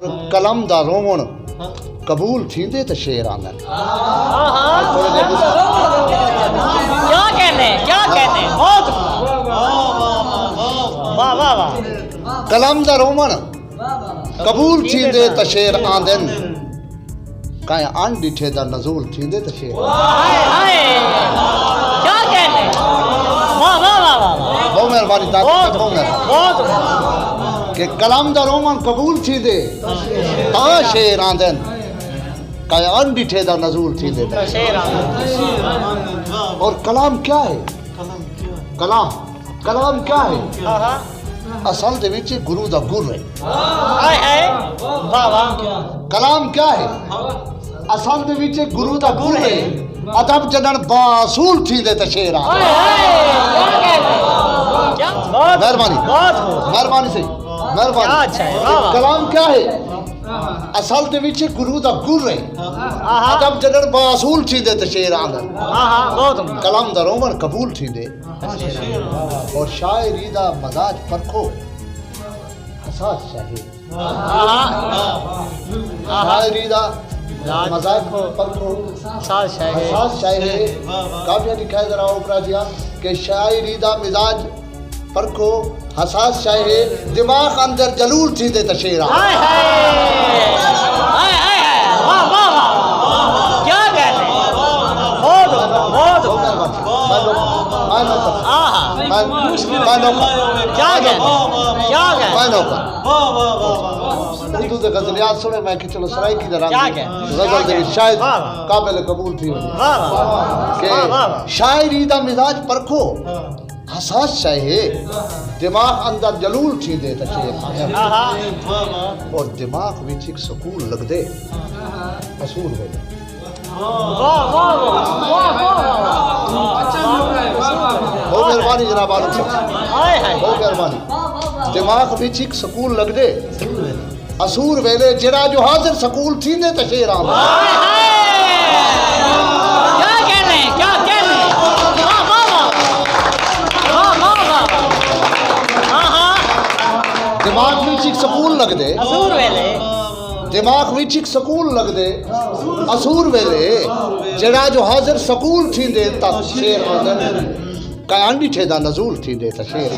कलम दा रोवण कबूल थींदे त शेर आंदन। क्या कहने बहुत वाह वाह वाह। कलम दा रोवण कबूल थींदे त शेर आंदन, काए अन डिठे दा नज़ूल थींदे त शेर। हाय क्या कहने वाह वाह वाह वाह। बहुत मेहरबानी बहुत कि कलम दा रोवण कबूल थींदे त शेर आंदन, काए अन डिठे दा नज़ूल थींदे त शेर आंदन। और कलाम क्या है? कलाम क्या है? असल दे विच गुरु दा गुर है। हाय हाय वाह वाह। कलाम क्या है? असल दे विच गुरु दा गुर है। अदब जदन बासूल थींदे त शेर आंदन। क्या मेहरबानी सही मेहरबानी। अच्छा है वाह वाह। कलाम क्या है? असल दे विच गुरु दा गुर है। अदब जदन बासूल थींदे त शेर आंदन। बहुत कलम दा रोवण कबूल थींदे और शायरी दा मजाज परखो हसास शाही। शायरी दा मजाज परखो साथ शायरी। हसास शायरी। काफिया लिखा है जरा ऊपर दिया कि शायरी दा मिजाज परखो हसास शायरी, दिमाग अंदर जलूल थींदे त शेर आंदन। हाय हाय वाह वाह वाह। क्या कहने बहुत उर्दू के गजलियात सुने मैं कि चलो सराय की तरह गजल दे शायद काबिल कबूल थी कि शायरी दा मिजाज परखो हसास शाहे, दिमाग अंदर जलूल थी दे त शेर और दिमाग विच एक सुकून लग दे असूल वेले। बहुत मेहरबानी जनाब आलम साहब, बहुत मेहरबानी। दिमाग विच एक सुकून लग दे असूर वेले, जरा जो हाजिर सकूल थींदे त शेर आंदन। क्या कहने दिमाग विच एक सुकून लग दे असूर वेले, दिमाग विच एक सुकून लग दे असूर वेले, जरा जो हाजिर सकूल थींदे त शेर आंदन, कायन डिठे दा नज़ूल थींदे त शेर।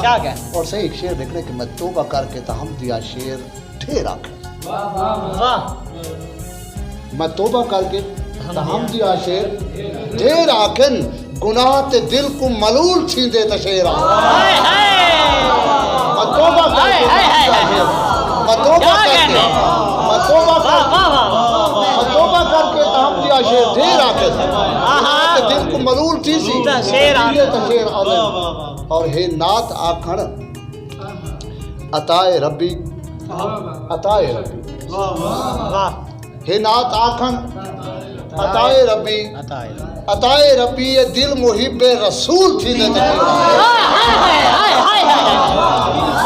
क्या कह और सही एक शेर देखने कि मैं तौबा करके त हम दिया शेर ढेर आखे। वाह मैं तौबा करके त हम दिया शेर ढेर आखन, गुनाह ते दिल को मलूल थींदे त शेर आंदन। मैं तौबा करके त हम दिया शेर ढेर आखन, ते दिल को मलूल थी सी त शेर आंदन। और हे नात आखण अताए रब्बी हे नात आखण अताए रब्बी, ये दिल मुहिब्बे रसूल थी दे।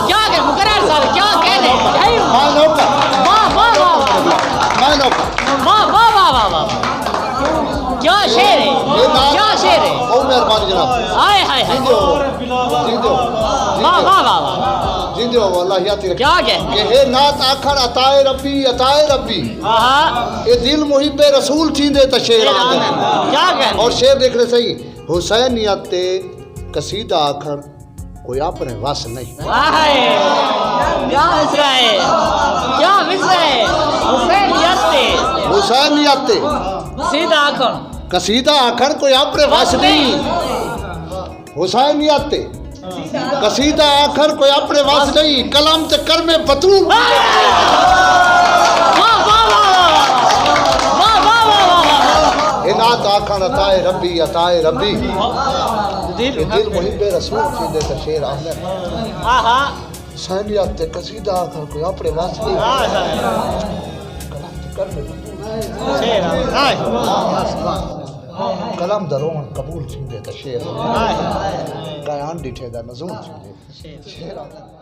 क्या कह मुकर्रर साहब क्या कह रहे हैं? क्या शेर है, क्या शेर है। बहुत मेहरबानी जनाब। हाय हाय हाय जिंदो अल्लाह याद रखे। क्या कह कि हे नात आखण अताए रब्बी ये दिल मुहिब्बे रसूल थींदे त शेर आंदन। क्या कह और शेर देख रहे सही, हुसैनियत ते कसीदा आखण कोई अपने वस नहीं। क्या मिसरा है, क्या मिसरा है। हुसैनियत ते कसीदा आखण कोई अपने वस नहीं। हुसैनियत ते कसीदा आखर कोई अपने वास नहीं, कलम ते कर में बतूल। इनात आखन अताए रब्बी दिल मुहिब्बे रसूल थींदे त शेर आंदन। हुसैनियत ते कसीदा आखर कोई अपने वास नहीं, कलम ते कर में बतूल। कलम दा रोवण कबूल थींदे त शेर, कायन डिठे दा नज़ूल थींदे शेर आंदन।